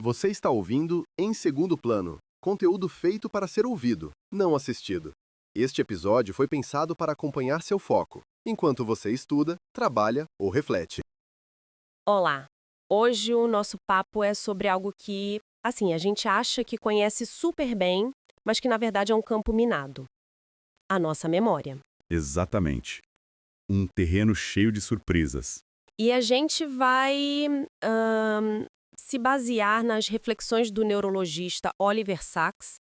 Você está ouvindo Em Segundo Plano, conteúdo feito para ser ouvido, não assistido. Este episódio foi pensado para acompanhar seu foco, enquanto você estuda, trabalha ou reflete. Olá! Hoje o nosso papo é sobre algo que, a gente acha que conhece super bem, mas que na verdade é um campo minado. A nossa memória. Exatamente. Um terreno cheio de surpresas. E a gente vai se basear nas reflexões do neurologista Oliver Sacks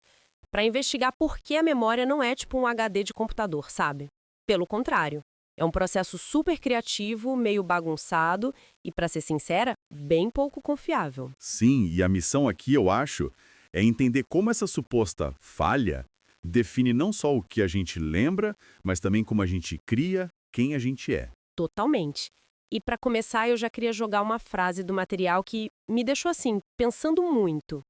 para investigar por que a memória não é tipo um HD de computador, sabe? Pelo contrário, é um processo super criativo, meio bagunçado e, para ser sincera, bem pouco confiável. Sim, e a missão aqui, eu acho, é entender como essa suposta falha define não só o que a gente lembra, mas também como a gente cria, quem a gente é. Totalmente. E para começar, eu já queria jogar uma frase do material que me deixou assim, pensando muito.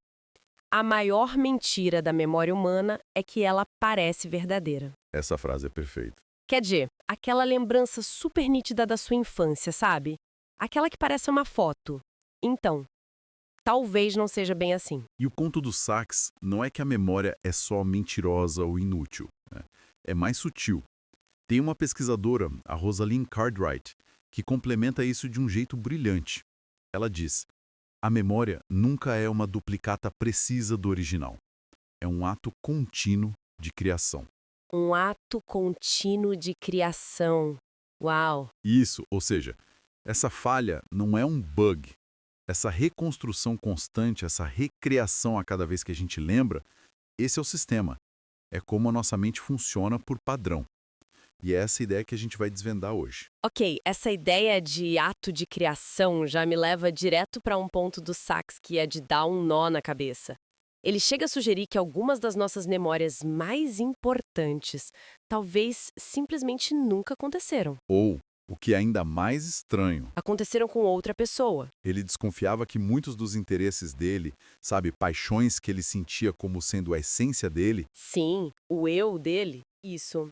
A maior mentira da memória humana é que ela parece verdadeira. Essa frase é perfeita. Quer dizer, aquela lembrança super nítida da sua infância, sabe? Aquela que parece uma foto. Então, talvez não seja bem assim. E o ponto do Sacks não é que a memória é só mentirosa ou inútil, né? É mais sutil. Tem uma pesquisadora, a Rosalind Cartwright, que complementa isso de um jeito brilhante. Ela diz: a memória nunca é uma duplicata precisa do original. É um ato contínuo de criação. Um ato contínuo de criação. Uau! Isso, ou seja, essa falha não é um bug. Essa reconstrução constante, essa recriação a cada vez que a gente lembra, esse é o sistema. É como a nossa mente funciona por padrão. E é essa ideia que a gente vai desvendar hoje. Ok, essa ideia de ato de criação já me leva direto para um ponto do Sacks que é de dar um nó na cabeça. Ele chega a sugerir que algumas das nossas memórias mais importantes talvez simplesmente nunca aconteceram. Ou, o que é ainda mais estranho, Aconteceram com outra pessoa. ele desconfiava que muitos dos interesses dele, sabe, paixões que ele sentia como sendo a essência dele, Sim, o eu dele, isso.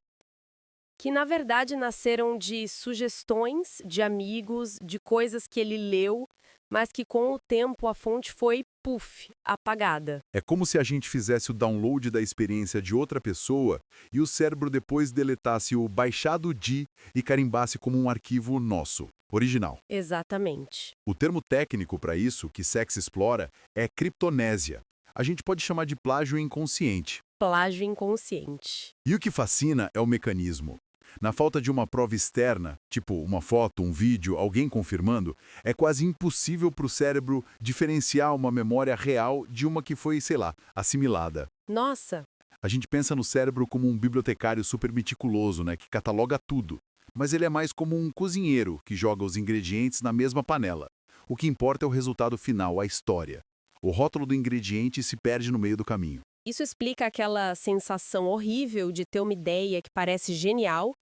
Que na verdade nasceram de sugestões de amigos, de coisas que ele leu, mas que com o tempo a fonte foi, puf, apagada. é como se a gente fizesse o download da experiência de outra pessoa e o cérebro depois deletasse o baixado de e carimbasse como um arquivo nosso, original. Exatamente. O termo técnico para isso que Sacks explora é criptonésia. A gente pode chamar de plágio inconsciente. Plágio inconsciente. E o que fascina é o mecanismo. Na falta de uma prova externa, tipo uma foto, um vídeo, alguém confirmando, é quase impossível para o cérebro diferenciar uma memória real de uma que foi, sei lá, assimilada. Nossa, A gente pensa no cérebro como um bibliotecário super meticuloso, né, que cataloga tudo. Mas ele é mais como um cozinheiro que joga os ingredientes na mesma panela. O que importa é o resultado final, a história. O rótulo do ingrediente se perde no meio do caminho. isso explica aquela sensação horrível de ter uma ideia que parece genial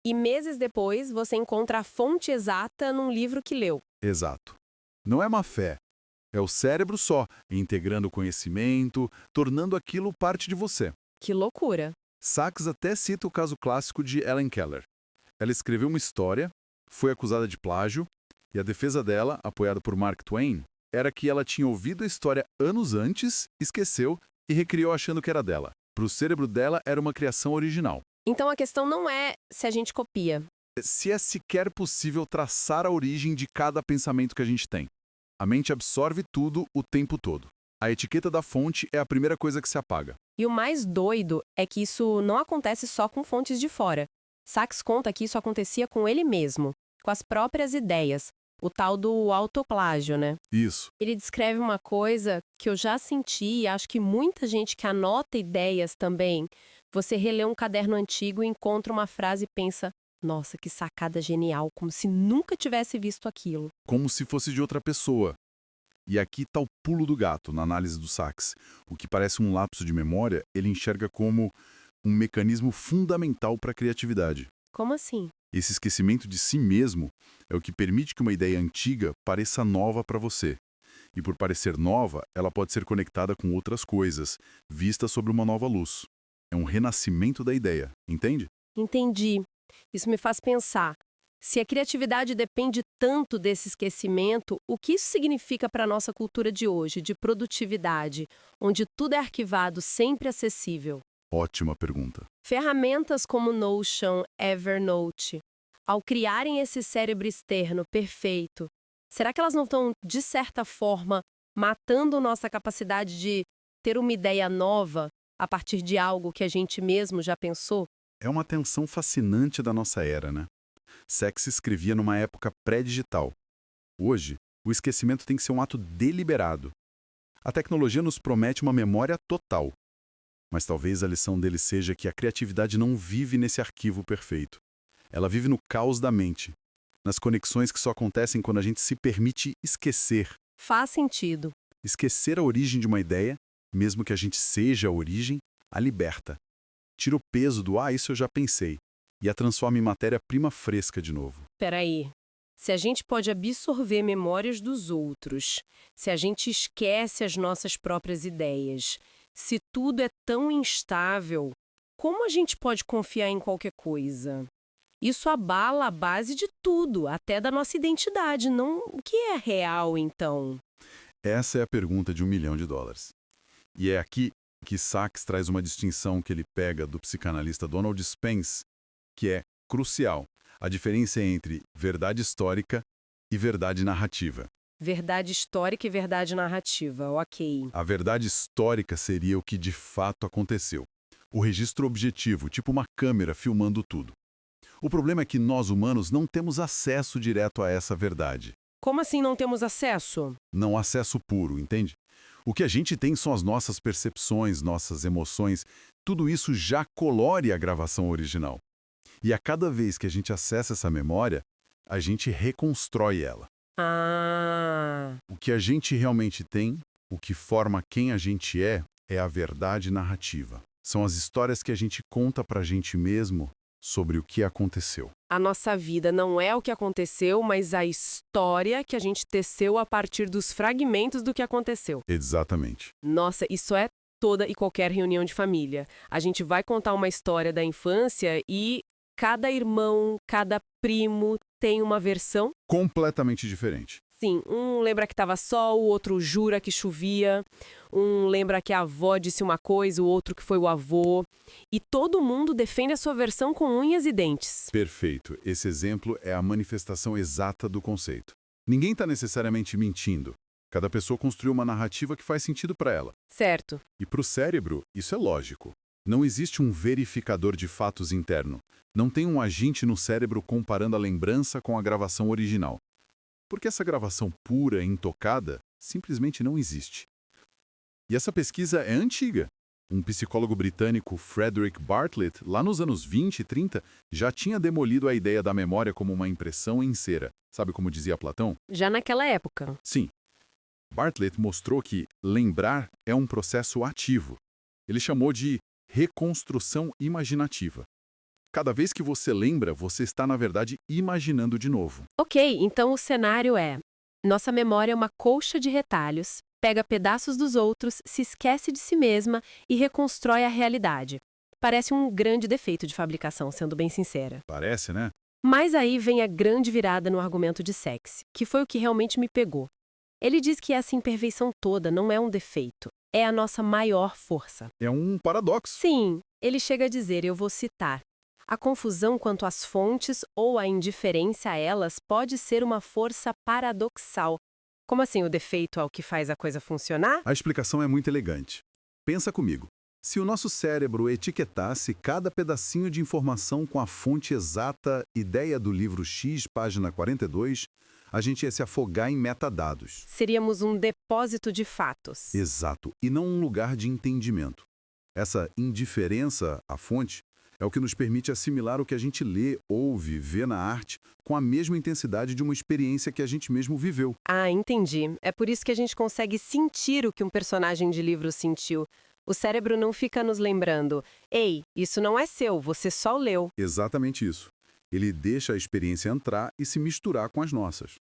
e meses depois você encontra a fonte exata num livro que leu. Exato. Não é má fé. É o cérebro só, integrando o conhecimento, tornando aquilo parte de você. Que loucura. Sacks até cita o caso clássico de Ellen Keller. Ela escreveu uma história, foi acusada de plágio, e a defesa dela, apoiada por Mark Twain, era que ela tinha ouvido a história anos antes, esqueceu e recriou achando que era dela. Para o cérebro dela, era uma criação original. Então a questão não é se a gente copia. Se é sequer possível traçar a origem de cada pensamento que a gente tem. A mente absorve tudo o tempo todo. A etiqueta da fonte é a primeira coisa que se apaga. E o mais doido é que isso não acontece só com fontes de fora. Sacks conta que isso acontecia com ele mesmo, com as próprias ideias, o tal do autoplágio, né? Isso. Ele descreve uma coisa que eu já senti e acho que muita gente que anota ideias também. Você relê um caderno antigo e encontra uma frase e pensa, nossa, que sacada genial, como se nunca tivesse visto aquilo. Como se fosse de outra pessoa. E aqui está o pulo do gato na análise do Sacks. O que parece um lapso de memória, ele enxerga como um mecanismo fundamental para a criatividade. Como assim? Esse esquecimento de si mesmo é o que permite que uma ideia antiga pareça nova para você. E por parecer nova, ela pode ser conectada com outras coisas, vista sob uma nova luz. É um renascimento da ideia, entende? Entendi. Isso me faz pensar. Se a criatividade depende tanto desse esquecimento, o que isso significa para a nossa cultura de hoje, de produtividade, onde tudo é arquivado, sempre acessível? Ótima pergunta. Ferramentas como Notion, Evernote, ao criarem esse cérebro externo perfeito, será que elas não estão, de certa forma, matando nossa capacidade de ter uma ideia nova a partir de algo que a gente mesmo já pensou? É uma tensão fascinante da nossa era, né? Sachs escrevia numa época pré-digital. Hoje, o esquecimento tem que ser um ato deliberado. A tecnologia nos promete uma memória total. Mas talvez a lição dele seja que a criatividade não vive nesse arquivo perfeito. Ela vive no caos da mente, nas conexões que só acontecem quando a gente se permite esquecer. Faz sentido. Esquecer a origem de uma ideia, mesmo que a gente seja a origem, a liberta. Tira o peso do isso eu já pensei e a transforma em matéria-prima fresca de novo. Peraí. Se a gente pode absorver memórias dos outros, se a gente esquece as nossas próprias ideias, se tudo é tão instável, como a gente pode confiar em qualquer coisa? Isso abala a base de tudo, até da nossa identidade, não o que é real, então? Essa é a pergunta de $1 milhão. E é aqui que Sachs traz uma distinção que ele pega do psicanalista Donald Spence, que é crucial. A diferença entre verdade histórica e verdade narrativa. Verdade histórica e verdade narrativa, ok. A verdade histórica seria o que de fato aconteceu. O registro objetivo, tipo uma câmera filmando tudo. O problema é que nós humanos não temos acesso direto a essa verdade. Como assim não temos acesso? Não acesso puro, entende? O que a gente tem são as nossas percepções, nossas emoções. Tudo isso já colore a gravação original. E a cada vez que a gente acessa essa memória, a gente reconstrói ela. Ah, O que a gente realmente tem, o que forma quem a gente é a verdade narrativa. São as histórias que a gente conta pra gente mesmo sobre o que aconteceu. a nossa vida não é o que aconteceu, mas a história que a gente teceu a partir dos fragmentos do que aconteceu. Exatamente. Nossa, isso é toda e qualquer reunião de família. A gente vai contar uma história da infância e cada irmão, cada primo tem uma versão. Completamente diferente. Sim, um lembra que estava sol, o outro jura que chovia, um lembra que a avó disse uma coisa, o outro que foi o avô. E todo mundo defende a sua versão com unhas e dentes. Perfeito. Esse exemplo é a manifestação exata do conceito. Ninguém está necessariamente mentindo. Cada pessoa construiu uma narrativa que faz sentido para ela. Certo. E para o cérebro, isso é lógico. Não existe um verificador de fatos interno. Não tem um agente no cérebro comparando a lembrança com a gravação original. Porque essa gravação pura, intocada, simplesmente não existe. E essa pesquisa é antiga. Um psicólogo britânico, Frederick Bartlett, lá nos anos 20 e 30, já tinha demolido a ideia da memória como uma impressão em cera. Sabe como dizia Platão? Já naquela época. Sim. Bartlett mostrou que lembrar é um processo ativo. Ele chamou de reconstrução imaginativa. Cada vez que você lembra, você está, na verdade, imaginando de novo. Ok, então o cenário é: nossa memória é uma colcha de retalhos, pega pedaços dos outros, se esquece de si mesma e reconstrói a realidade. Parece um grande defeito de fabricação, sendo bem sincera. Parece, né? Mas aí vem a grande virada no argumento de Sachs, que foi o que realmente me pegou. Ele diz que essa imperfeição toda não é um defeito, é a nossa maior força. É um paradoxo. Sim, ele chega a dizer, eu vou citar: a confusão quanto às fontes ou a indiferença a elas pode ser uma força paradoxal. Como assim o defeito é o que faz a coisa funcionar? A explicação é muito elegante. Pensa comigo. Se o nosso cérebro etiquetasse cada pedacinho de informação com a fonte exata, ideia do livro X, página 42, a gente ia se afogar em metadados. Seríamos um depósito de fatos. Exato, e não um lugar de entendimento. Essa indiferença à fonte é o que nos permite assimilar o que a gente lê, ouve, vê na arte com a mesma intensidade de uma experiência que a gente mesmo viveu. Ah, entendi. É por isso que a gente consegue sentir o que um personagem de livro sentiu. O cérebro não fica nos lembrando: ei, isso não é seu, você só leu. Exatamente isso. Ele deixa a experiência entrar e se misturar com as nossas.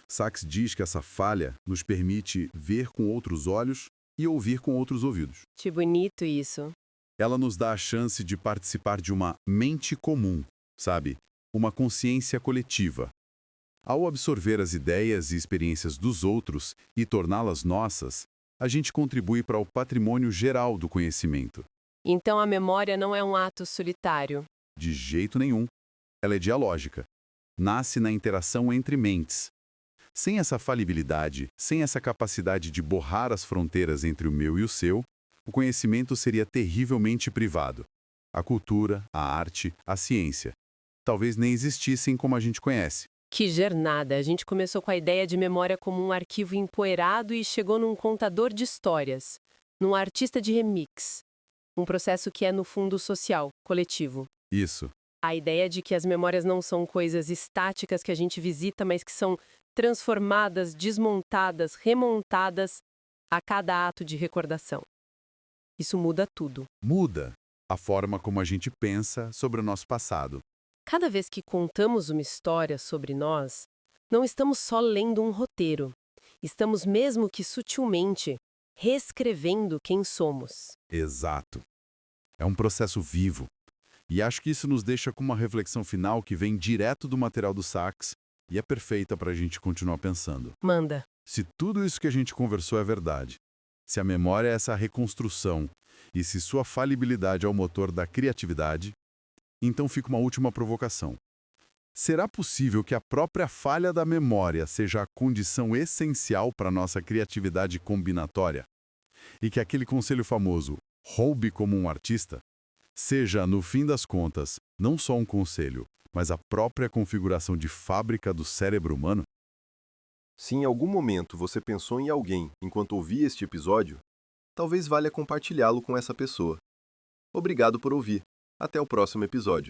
Sachs diz que essa falha nos permite ver com outros olhos e ouvir com outros ouvidos. Que bonito isso. Ela nos dá a chance de participar de uma mente comum, sabe? uma consciência coletiva. Ao absorver as ideias e experiências dos outros e torná-las nossas, a gente contribui para o patrimônio geral do conhecimento. Então a memória não é um ato solitário. De jeito nenhum. Ela é dialógica. Nasce na interação entre mentes. Sem essa falibilidade, sem essa capacidade de borrar as fronteiras entre o meu e o seu, o conhecimento seria terrivelmente privado. A cultura, a arte, a ciência. Talvez nem existissem como a gente conhece. Que jornada! A gente começou com a ideia de memória como um arquivo empoeirado e chegou num contador de histórias, num artista de remix. Um processo que é, no fundo, social, coletivo. Isso. A ideia de que as memórias não são coisas estáticas que a gente visita, mas que são transformadas, desmontadas, remontadas a cada ato de recordação. Isso muda tudo. Muda a forma como a gente pensa sobre o nosso passado. Cada vez que contamos uma história sobre nós, não estamos só lendo um roteiro. Estamos mesmo que sutilmente reescrevendo quem somos. Exato. É um processo vivo. E acho que isso nos deixa com uma reflexão final que vem direto do material do Sachs e é perfeita para a gente continuar pensando. Manda. Se tudo isso que a gente conversou é verdade, se a memória é essa reconstrução e se sua falibilidade é o motor da criatividade, então fica uma última provocação. Será possível que a própria falha da memória seja a condição essencial para a nossa criatividade combinatória? E que aquele conselho famoso, roube como um artista, seja, no fim das contas, não só um conselho, mas a própria configuração de fábrica do cérebro humano? Se em algum momento você pensou em alguém enquanto ouvia este episódio, talvez valha compartilhá-lo com essa pessoa. Obrigado por ouvir. Até o próximo episódio.